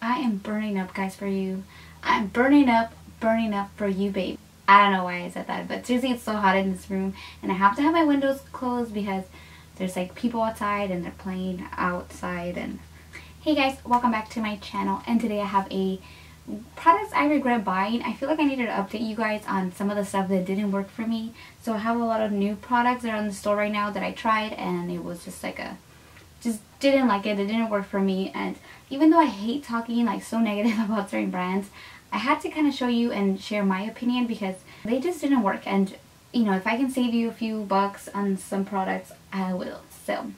I am burning up, guys, for you. I'm burning up for you, babe. I don't know why I said that, but seriously, it's so hot in this room, and I have to have my windows closed because there's like people outside and they're playing outside. And hey guys, welcome back to my channel, and today I have a products I regret buying. I feel like I needed to update you guys on some of the stuff that didn't work for me. So I have a lot of new products that are in the store right now that I tried, and it was just like just didn't like it. It didn't work for me. And even though I hate talking like so negative about certain brands, I had to kind of show you and share my opinion because they just didn't work. And you know, if I can save you a few bucks on some products, I will. So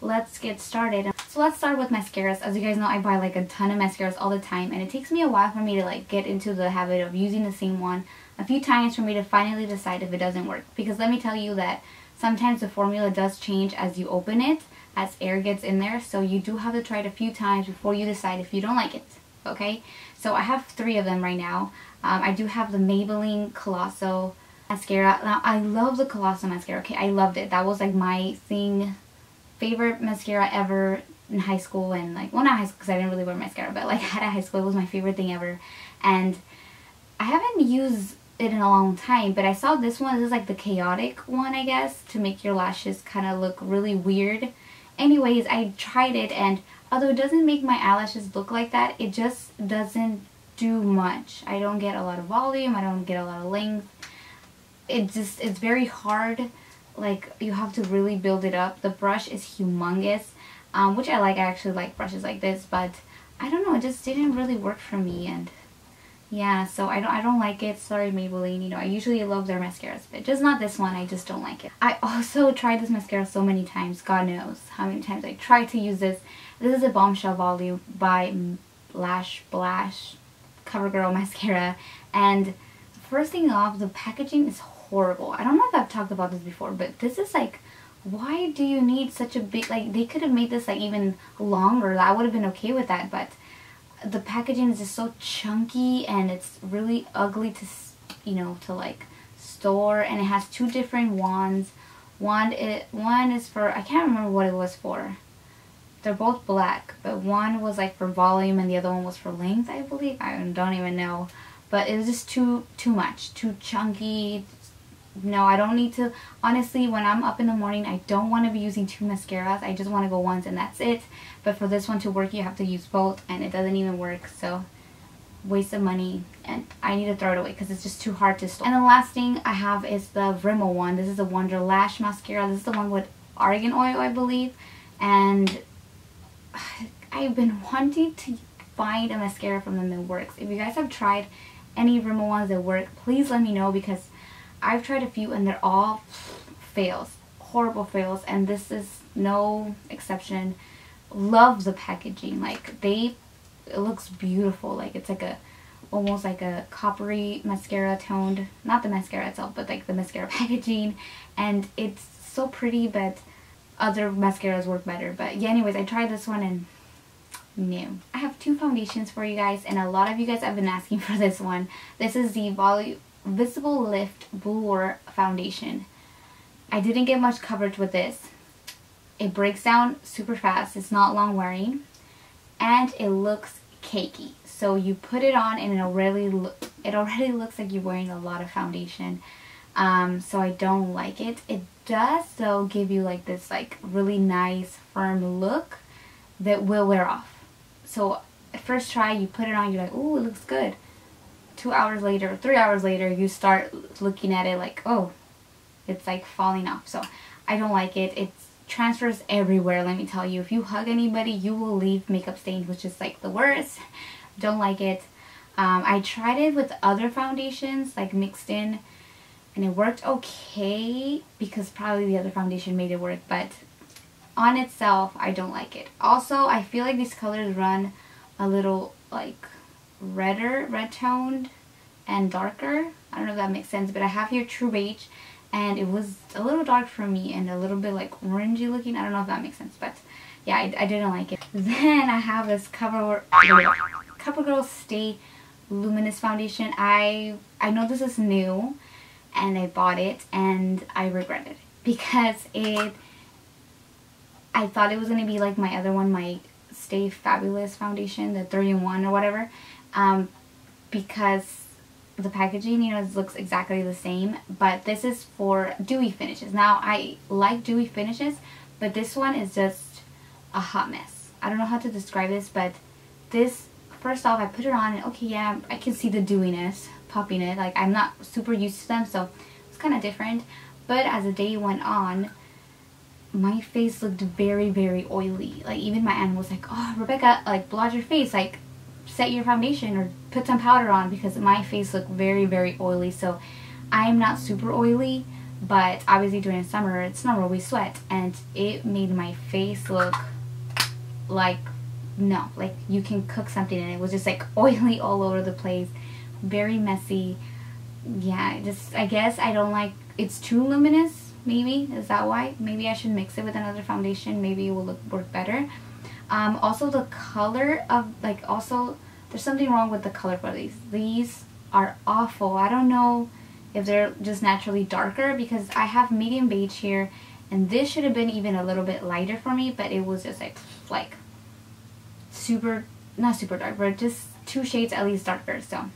let's get started. So let's start with mascaras. As you guys know, I buy like a ton of mascaras all the time, and it takes me a while for me to like get into the habit of using the same one a few times for me to finally decide if it doesn't work. Because let me tell you that sometimes the formula does change as you open it, as air gets in there, so you do have to try it a few times before you decide if you don't like it. Okay, so I have 3 of them right now. I do have the Maybelline Colossal mascara. Now I love the Colossal mascara. Okay, I loved it. That was like my favorite mascara ever in high school. And like, well, not high school because I didn't really wear mascara, but like at high school it was my favorite thing ever. And I haven't used it in a long time, but I saw this one. This is like the chaotic one, I guess, to make your lashes kind of look really weird. Anyways, I tried it, and although it doesn't make my eyelashes look like that, it just doesn't do much. I don't get a lot of volume, I don't get a lot of length. It's very hard. Like, you have to really build it up. The brush is humongous, which I like. I actually like brushes like this, but I don't know, it just didn't really work for me. And yeah, so I don't like it. Sorry, Maybelline. You know, I usually love their mascaras, but just not this one. I just don't like it. I also tried this mascara so many times. God knows how many times I tried to use this. This is a Bombshell Volume by Lash Blash CoverGirl mascara. And first thing off, the packaging is horrible. I don't know if I've talked about this before, but this is like, why do you need such a big, like, they could have made this like even longer. I would have been okay with that, but the packaging is just so chunky, and it's really ugly to, you know, to like store. And it has 2 different wands. One is for, I can't remember what it was for. They're both black, but one was like for volume and the other one was for length, I believe. I don't even know, but it was just too much, too chunky. No, I don't need to. Honestly, when I'm up in the morning, I don't want to be using 2 mascaras. I just want to go once and that's it. But for this one to work, you have to use both, and it doesn't even work. So, waste of money, and I need to throw it away because it's just too hard to store. And the last thing I have is the Rimmel one. This is the Wonder Lash mascara. This is the one with argan oil, I believe. And I've been wanting to find a mascara from them that works. If you guys have tried any Rimmel ones that work, please let me know, because I've tried a few and they're all fails. Horrible fails, and this is no exception. Love the packaging. Like, it looks beautiful. Like, it's like almost like a coppery mascara toned. Not the mascara itself, but like the mascara packaging. And it's so pretty, but other mascaras work better. But yeah, anyways, I tried this one and no. I have 2 foundations for you guys, and a lot of you guys have been asking for this one. This is the Visible Lift Boudoir Foundation. I didn't get much coverage with this. It breaks down super fast. It's not long wearing, and it looks cakey. So you put it on and it already looks like you're wearing a lot of foundation. So I don't like it. It does though give you like this like really nice firm look that will wear off. So at first try, you put it on, you're like, ooh, it looks good. 2 hours later, 3 hours later, you start looking at it like, oh, it's like falling off. So I don't like it. It transfers everywhere, let me tell you. If you hug anybody, you will leave makeup stains, which is like the worst. Don't like it. I tried it with other foundations, like mixed in, and it worked okay because probably the other foundation made it work, but on itself, I don't like it. Also, I feel like these colors run a little like red toned and darker. I don't know if that makes sense, but I have here True Beige, and it was a little dark for me and a little bit like orangey looking. I don't know if that makes sense, but yeah, I didn't like it. Then I have this CoverGirl Stay Luminous Foundation. I know this is new, and I bought it and I regret it because I thought it was going to be like my other one, my Stay Fabulous foundation, the 3-in-1 or whatever, because the packaging, you know, looks exactly the same, but this is for dewy finishes. Now, I like dewy finishes, but this one is just a hot mess. I don't know how to describe this, but this, first off, I put it on and okay, yeah, I can see the dewiness popping it. Like, I'm not super used to them, so it's kind of different. But as the day went on, my face looked very, very oily. Like, even my aunt was like, oh, Rebecca, like, blot your face, like, set your foundation or put some powder on, because my face looked very, very oily. So I'm not super oily, but obviously during the summer it's normal, we sweat, and it made my face look like, no, like you can cook something, and it was just like oily all over the place, very messy. Yeah, just, I guess I don't like, it's too luminous. Maybe, is that why? Maybe I should mix it with another foundation, maybe it will work better. Also the color of, like, also there's something wrong with the color for these. These are awful. I don't know if they're just naturally darker, because I have medium beige here, and this should have been even a little bit lighter for me, but it was just like super, not super dark, but just 2 shades at least darker. So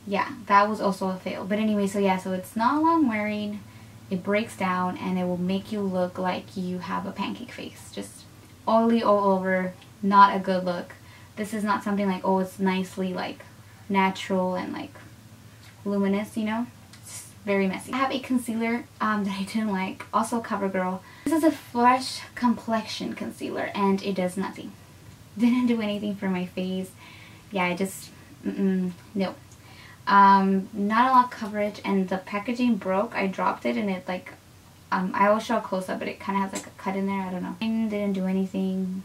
yeah, that was also a fail. But anyway, so yeah, so it's not long wearing, it breaks down, and it will make you look like you have a pancake face. Just oily all over, not a good look. This is not something like, oh, it's nicely like natural and like luminous, you know. It's very messy. I have a concealer that I didn't like, also CoverGirl. This is a fresh complexion concealer, and it does nothing. Didn't do anything for my face. Yeah, I just no. Not a lot of coverage, and the packaging broke. I dropped it, and it like I will show a close-up, but it kind of has like a cut in there. I don't know. I didn't do anything.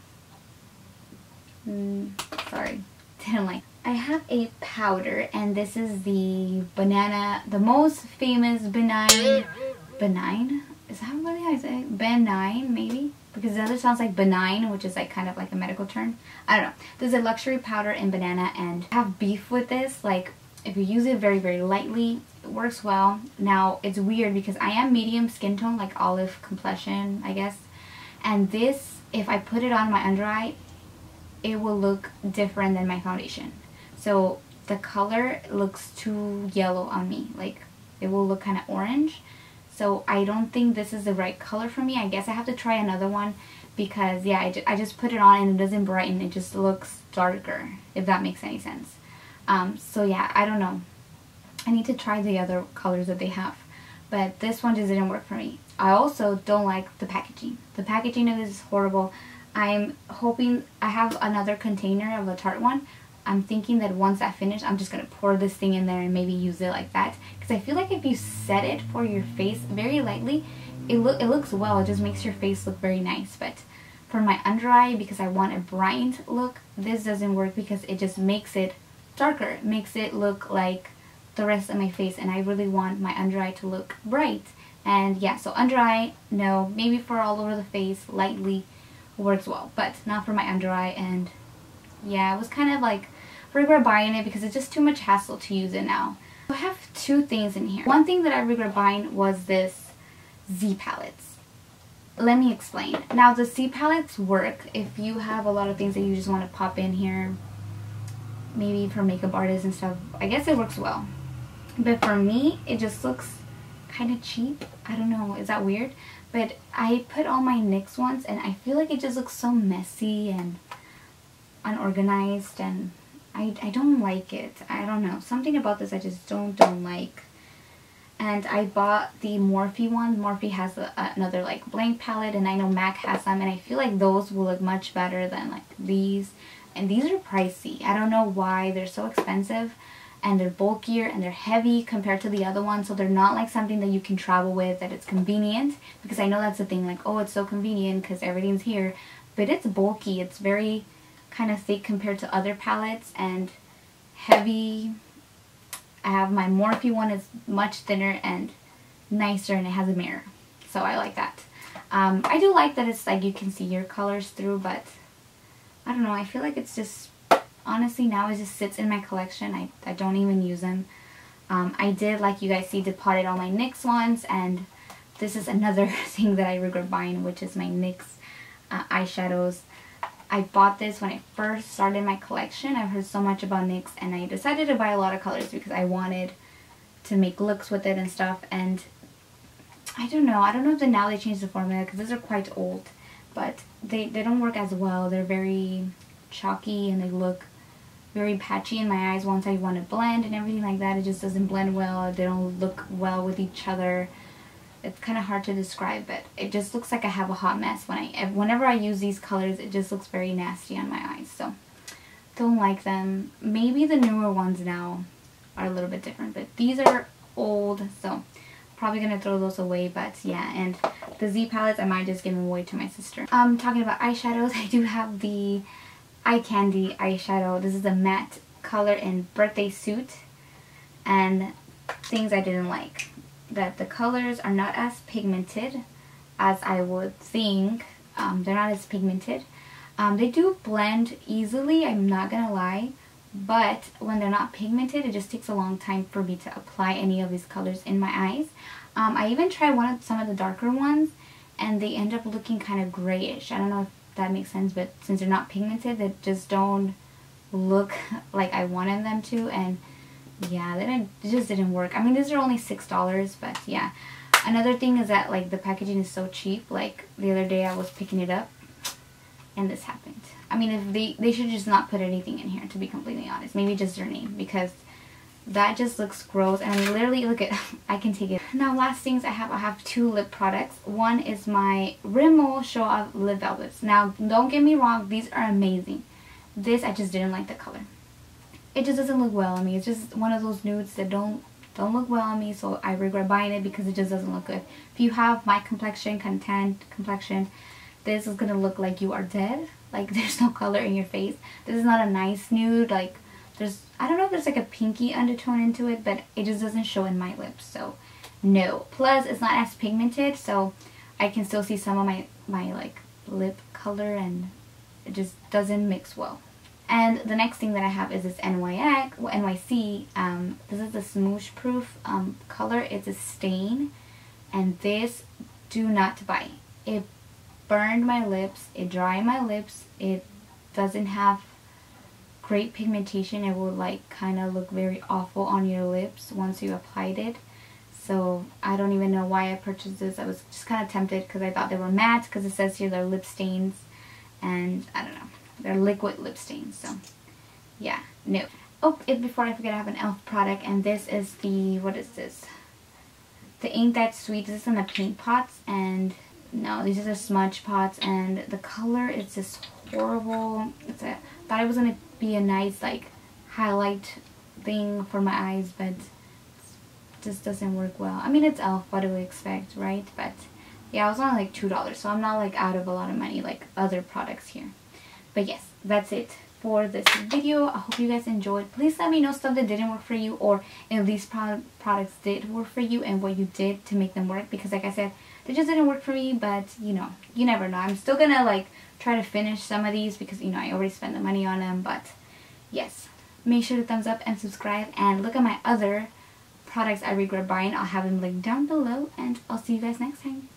Sorry. Didn't like. I have a powder, and this is the banana, the most famous benign, is that what I say? Benign, maybe? Because the other sounds like benign, which is like kind of like a medical term. I don't know. This is a luxury powder in banana, and I have beef with this. Like, if you use it very, very lightly, it works well. Now, it's weird because I am medium skin tone, like olive complexion, I guess. And this, if I put it on my under eye, it will look different than my foundation. So the color looks too yellow on me. Like, it will look kind of orange. So I don't think this is the right color for me. I guess I have to try another one, because yeah, I just put it on and it doesn't brighten. It just looks darker, if that makes any sense. So yeah, I don't know. I need to try the other colors that they have. But this one just didn't work for me. I also don't like the packaging. The packaging of this is horrible. I'm hoping, I have another container of a Tarte one. I'm thinking that once I finish, I'm just going to pour this thing in there and maybe use it like that. Because I feel like if you set it for your face very lightly, it looks well. It just makes your face look very nice. But for my under eye, because I want a bright look, this doesn't work, because it just makes it darker. It makes it look like the rest of my face, and I really want my under eye to look bright. And yeah, so under eye, no. Maybe for all over the face, lightly works well, but not for my under eye. And yeah, it was kind of like regret buying it, because it's just too much hassle to use it now. I have 2 things in here. One thing that I regret buying was this Z palettes. Let me explain. Now, the Z palettes work if you have a lot of things that you just want to pop in here, maybe for makeup artists and stuff. I guess it works well. But for me, it just looks kind of cheap. I don't know, is that weird? But I put all my NYX ones, and I feel like it just looks so messy and unorganized, and I don't like it. I don't know. Something about this I just don't like. And I bought the Morphe one. Morphe has another like blank palette, and I know MAC has some, and I feel like those will look much better than like these. And these are pricey. I don't know why they're so expensive, and they're bulkier and they're heavy compared to the other ones. So they're not like something that you can travel with, that it's convenient, because I know that's the thing, like, oh, it's so convenient because everything's here, but it's bulky. It's very kind of thick compared to other palettes, and heavy. I have my Morphe one, is much thinner and nicer, and it has a mirror, so I like that. I do like that it's like you can see your colors through, but I don't know, I feel like it's just, honestly, now it just sits in my collection. I don't even use them. I did, like you guys see, depotted all my NYX ones, and this is another thing that I regret buying, which is my NYX eyeshadows. I bought this when I first started my collection. I've heard so much about NYX, and I decided to buy a lot of colors because I wanted to make looks with it and stuff. And I don't know if now they changed the formula because these are quite old, but they don't work as well. They're very chalky and they look very patchy in my eyes once I want to blend and everything like that. It just doesn't blend well. They don't look well with each other. It's kind of hard to describe, but it just looks like I have a hot mess whenever I use these colors. It just looks very nasty on my eyes, so don't like them. Maybe the newer ones now are a little bit different, but these are old, so probably gonna throw those away. But yeah, and the Z palettes I might just give them away to my sister. Talking about eyeshadows, I do have the Eye Candy eyeshadow. This is a matte color in Birthday Suit, and things I didn't like, that the colors are not as pigmented as I would think. They're not as pigmented. They do blend easily, I'm not gonna lie, but when they're not pigmented, it just takes a long time for me to apply any of these colors in my eyes. I even tried some of the darker ones, and they end up looking kind of grayish. I don't know if that makes sense, but since they're not pigmented, they just don't look like I wanted them to, and yeah, it just didn't work. I mean, these are only $6, but yeah. Another thing is that like the packaging is so cheap. Like the other day I was picking it up and this happened. I mean, if they should just not put anything in here, to be completely honest. Maybe just their name, because that just looks gross. And I mean, literally, look at, I can take it. Now, last things I have 2 lip products. One is my Rimmel Show Off Lip Velvets. Now, don't get me wrong, these are amazing. This, I just didn't like the color. It just doesn't look well on me. It's just one of those nudes that don't look well on me, so I regret buying it because it just doesn't look good. If you have my complexion, kind of tan complexion, this is gonna look like you are dead. Like there's no color in your face. This is not a nice nude. Like I don't know if there's like a pinky undertone into it, but it just doesn't show in my lips, so no. Plus, it's not as pigmented, so I can still see some of my like lip color, and it just doesn't mix well. And the next thing that I have is this NYC. This is the smoosh proof color. It's a stain, and this, do not buy. It burned my lips. It dried my lips. It doesn't have great pigmentation. It will like kind of look very awful on your lips once you applied it. So I don't even know why I purchased this. I was just kind of tempted because I thought they were matte, because it says here they're lip stains, and I don't know. They're liquid lip stains, so yeah, no. Oh, before I forget, I have an e.l.f. product, and this is the, what is this? The Ain't That Sweet. This is in the paint pots, and no, these are the smudge pots, and the color is just horrible. Thought it was going to be a nice, like, highlight thing for my eyes, but it just doesn't work well. I mean, it's e.l.f., what do we expect, right? But yeah, it was only like $2, so I'm not like out of a lot of money like other products here. But yes, that's it for this video. I hope you guys enjoyed. Please let me know stuff that didn't work for you, or if these products did work for you and what you did to make them work. Because like I said, they just didn't work for me, but you know, you never know. I'm still gonna like try to finish some of these because, you know, I already spent the money on them. But yes, make sure to thumbs up and subscribe, and look at my other products I regret buying. I'll have them linked down below, and I'll see you guys next time.